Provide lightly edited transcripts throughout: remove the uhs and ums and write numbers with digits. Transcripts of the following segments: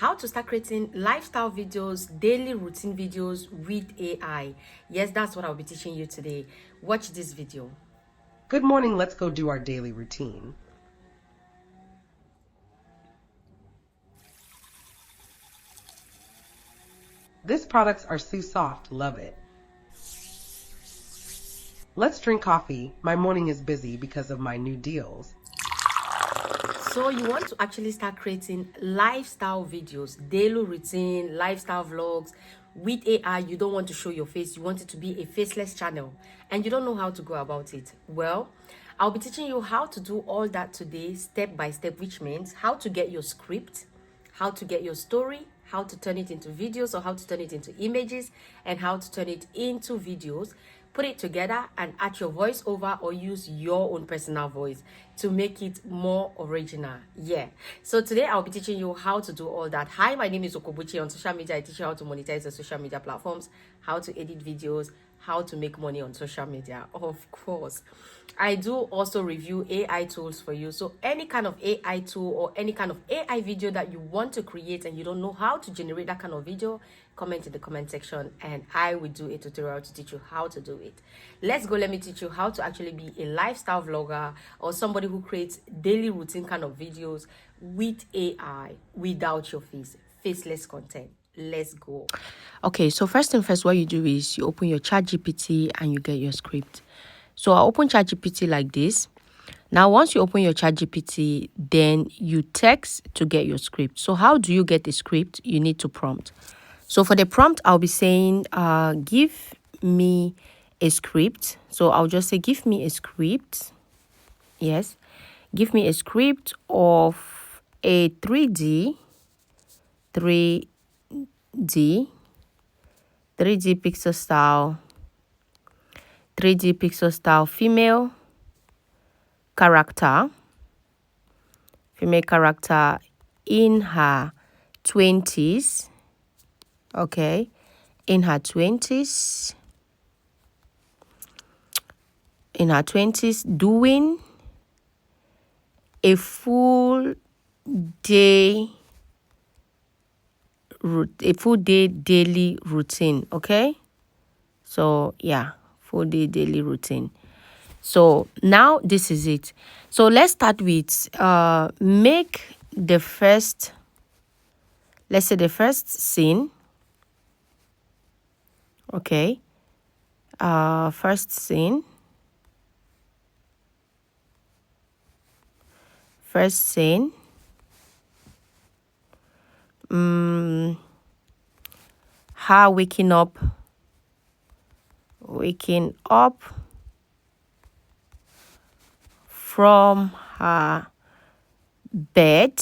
how to start creating lifestyle videos, daily routine videos with AI. Yes, that's what I'll be teaching you today. Watch this video. Good morning, let's go do our daily routine. These products are so soft, love it. Let's drink coffee. My morning is busy because of my new deals. So you want to actually start creating lifestyle videos, daily routine, lifestyle vlogs with AI. You don't want to show your face. You want it to be a faceless channel and you don't know how to go about it. Well, I'll be teaching you how to do all that today, step by step, which means how to get your script, how to get your story, how to turn it into videos or how to turn it into images, and how to turn it into videos. Put it together and add your voiceover or use your own personal voice to make it more original. Yeah. So today I'll be teaching you how to do all that. Hi, my name is Okobuchi. On social media, I teach you how to monetize the social media platforms, how to edit videos, how to make money on social media. Of course, I do also review AI tools for you. So any kind of AI tool or any kind of AI video that you want to create and you don't know how to generate that kind of video, comment in the comment section and I will do a tutorial to teach you how to do it. Let's go. Let me teach you how to actually be a lifestyle vlogger or somebody who creates daily routine kind of videos with AI without your face, faceless content. Let's go. Okay, so first thing first, what you do is you open your ChatGPT and you get your script. So I open ChatGPT like this. Now, once you open your ChatGPT, then you text to get your script. So how do you get the script? You need to prompt. So for the prompt, I'll be saying, give me a script. So I'll just say, give me a script. Yes. Give me a script of a 3D pixel style, 3D pixel style female character in her 20s. Okay, in her 20s doing a full day daily routine. Okay, so yeah, full day daily routine. So now this is it. So let's start with make the first, let's say the first scene. Okay, first scene, her waking up from her bed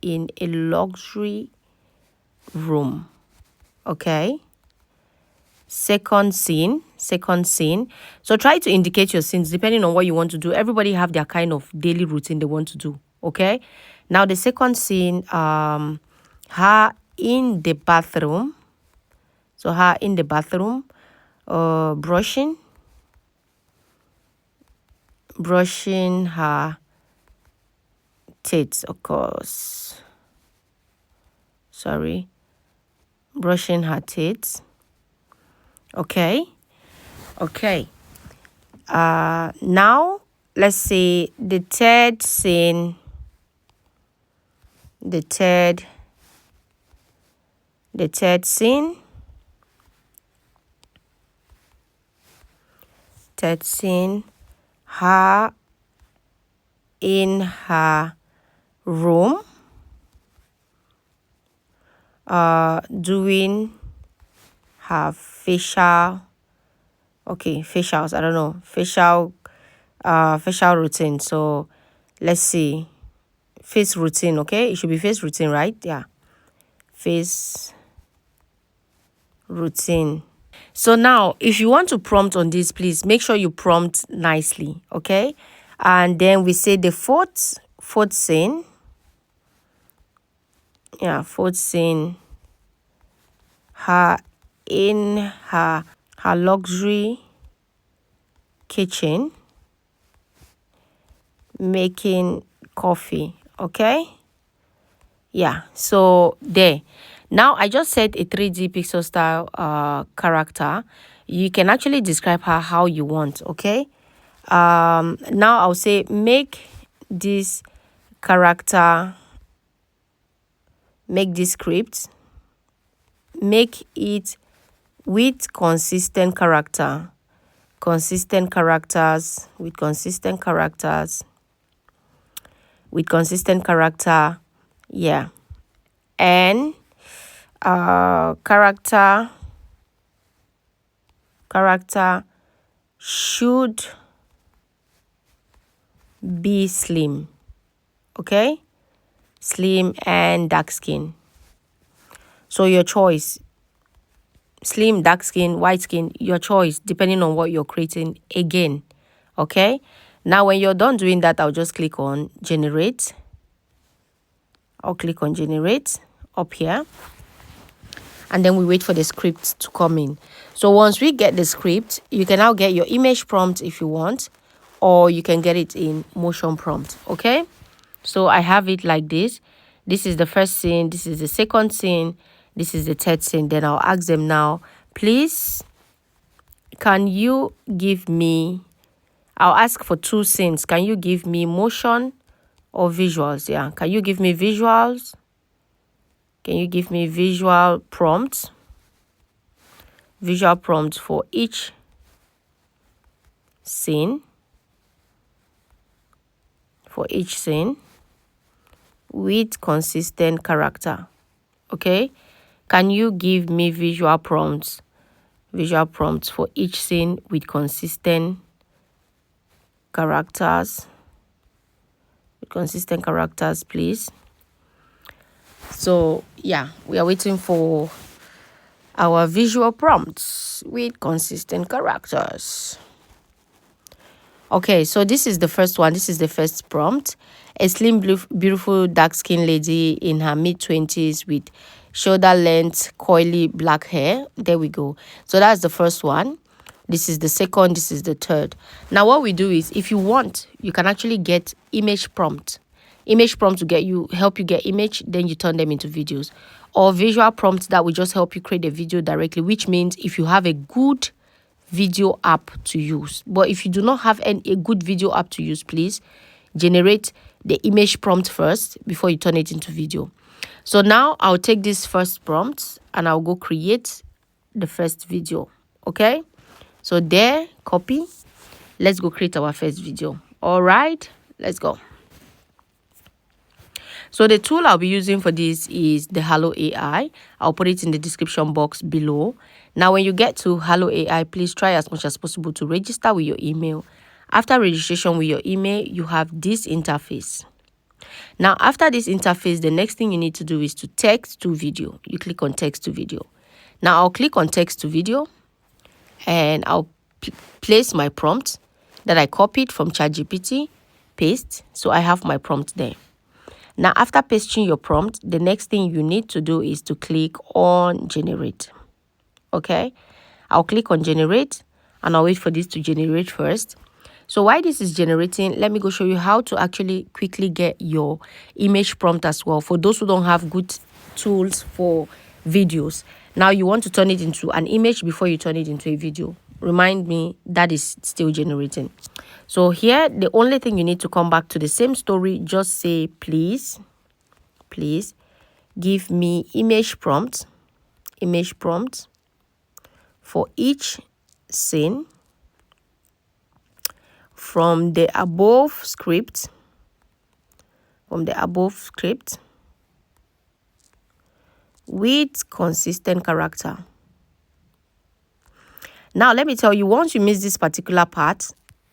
in a luxury room. Okay, second scene. So try to indicate your scenes depending on what you want to do. Everybody have their kind of daily routine they want to do. Okay, now the second scene, her in the bathroom. So her in the bathroom, brushing her teeth, of course. Sorry, brushing her teeth. Okay. Now let's say the third scene. Her in her room, doing her facials, I don't know, facial routine. So let's see, face routine. Okay, it should be face routine, right? Yeah, face routine. So now if you want to prompt on this, please make sure you prompt nicely. Okay, and then we say the fourth scene. Yeah, fourth scene, her in her luxury kitchen making coffee. Okay, Yeah, so there. Now I just set a 3D pixel style character. You can actually describe her how you want, okay? Now I'll say make this character, make this script, make it with consistent character, consistent characters, with consistent characters, with consistent character, yeah. And character should be slim, okay? Slim and dark skin. So your choice, slim, dark skin, white skin, your choice, depending on what you're creating again, okay? Now when you're done doing that, I'll just click on generate. I'll click on generate up here, and then we wait for the script to come in. So once we get the script, you can now get your image prompt if you want, or you can get it in motion prompt, okay? So I have it like this. This is the first scene, this is the second scene, this is the third scene. Then I'll ask them now, please, can you give me, I'll ask for 2 scenes. Can you give me motion or visuals? Yeah, can you give me visuals? Can you give me visual prompts? Visual prompts for each scene. For each scene with consistent character. Okay, can you give me visual prompts for each scene with consistent characters, please? So yeah, we are waiting for our visual prompts with consistent characters. Okay, so this is the first one. This is the first prompt. A slim, beautiful, dark-skinned lady in her mid-20s with shoulder-length, coily black hair. There we go. So that's the first one. This is the second. This is the third. Now, what we do is, if you want, you can actually get image prompt. Image prompt to help you get image, then you turn them into videos. Or visual prompts that will just help you create a video directly, which means if you have a good video app to use. But if you do not have a good video app to use, please generate the image prompt first before you turn it into video. So now I'll take this first prompt and I'll go create the first video. Okay, so there, copy. Let's go create our first video. All right, let's go. So the tool I'll be using for this is the Hello AI. I'll put it in the description box below. Now, when you get to Hello AI, please try as much as possible to register with your email. After registration with your email, you have this interface. Now, after this interface, the next thing you need to do is to text to video. You click on text to video. Now, I'll click on text to video and I'll place my prompt that I copied from ChatGPT, paste. So I have my prompt there. Now, after pasting your prompt, the next thing you need to do is to click on generate. Okay, I'll click on generate and I'll wait for this to generate first. So while this is generating, let me go show you how to actually quickly get your image prompt as well. For those who don't have good tools for videos, now you want to turn it into an image before you turn it into a video. Remind me that is still generating. So here, the only thing you need to come back to the same story, just say, please give me image prompt for each scene from the above script, with consistent character. Now, let me tell you, once you miss this particular part,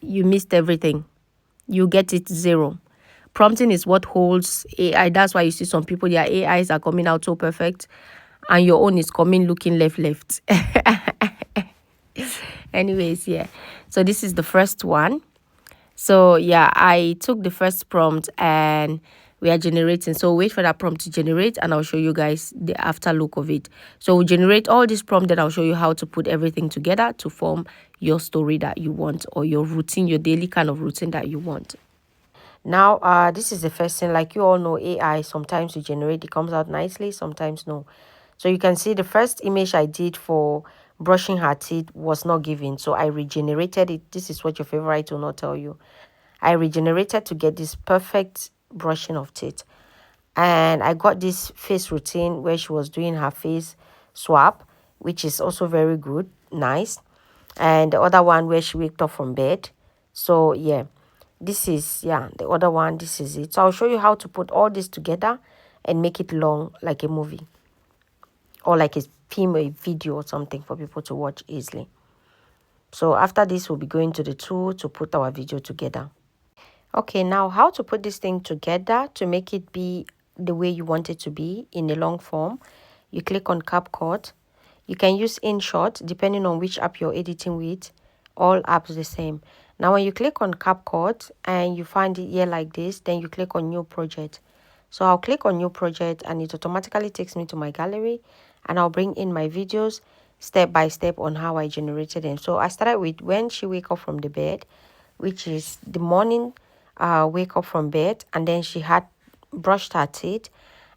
you missed everything. You get it 0. Prompting is what holds AI. That's why you see some people, their AIs are coming out so perfect, and your own is coming looking left. Anyways, yeah. So this is the first one. So yeah, I took the first prompt and we are generating. So wait for that prompt to generate and I'll show you guys the after look of it. So we'll generate all this prompt, then I'll show you how to put everything together to form your story that you want, or your routine, your daily kind of routine that you want. Now, this is the first thing. Like you all know, AI, sometimes you generate, it comes out nicely, sometimes no. So you can see the first image I did for brushing her teeth was not given. So I regenerated it. This is what your favorite will not tell you. I regenerated to get this perfect brushing of teeth. And I got this face routine where she was doing her face swap, which is also very good, nice. And the other one where she waked up from bed. So yeah, this is, yeah, the other one, this is it. So I'll show you how to put all this together and make it long like a movie or like a film, a video or something for people to watch easily. So after this, we'll be going to the tool to put our video together. Okay, now how to put this thing together to make it be the way you want it to be in a long form. You click on CapCut. You can use InShot depending on which app you're editing with. All apps the same. Now when you click on CapCut and you find it here like this, then you click on New Project. So I'll click on New Project and it automatically takes me to my gallery and I'll bring in my videos step by step on how I generated them. So I started with when she wake up from the bed, which is the morning wake up from bed, and then she had brushed her teeth,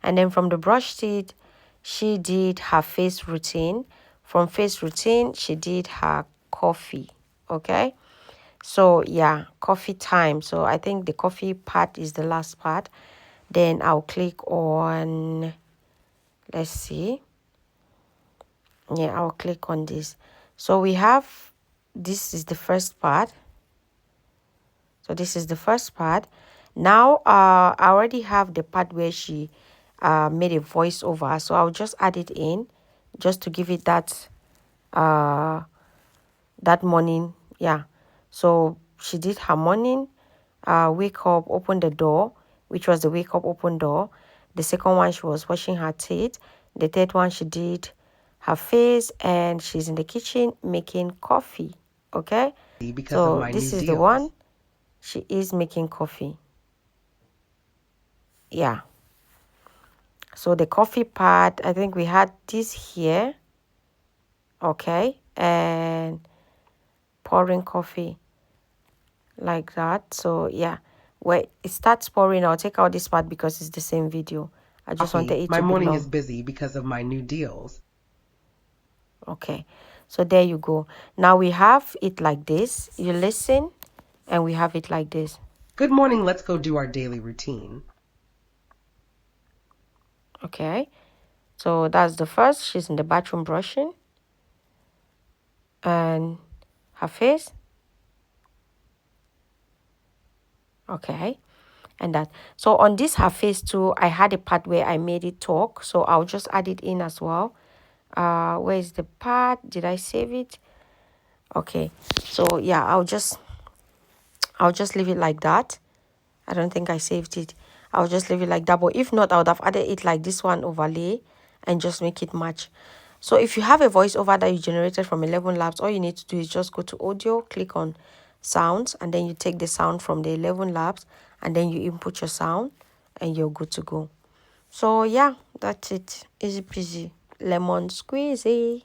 and then from the brush teeth she did her face routine. From face routine she did her coffee. Okay, so yeah, coffee time. So I think the coffee part is the last part. Then I'll click on, let's see, yeah, I'll click on this. So we have, this is the first part. So this is the first part. Now, I already have the part where she made a voiceover. So I'll just add it in just to give it that uh, that morning. Yeah. So she did her morning, wake up, open the door, which was the wake up, open door. The second one, she was washing her teeth. The third one, she did her face and she's in the kitchen making coffee. Okay. Because of So my new this is the deals. one. She is making coffee. Yeah. So the coffee part, I think we had this here. Okay. And pouring coffee like that. So yeah. Where it starts pouring, I'll take out this part because it's the same video. I just wanted Coffee. it My to be morning is long. busy because of my new deals. Okay. So there you go. Now we have it like this. You listen and we have it like this. Good morning, let's go do our daily routine. Okay. So that's the first. She's in the bathroom brushing. And her face. Okay. And that. So on this her face too, I had a part where I made it talk. So I'll just add it in as well. Where is the part? Did I save it? Okay. So yeah, I'll just leave it like that. I don't think I saved it. I'll just leave it like that. But if not, I would have added it like this one overlay and just make it match. So if you have a voiceover that you generated from 11 Labs, all you need to do is just go to audio, click on sounds, and then you take the sound from the 11 Labs and then you input your sound and you're good to go. So yeah, that's it. Easy peasy. Lemon squeezy.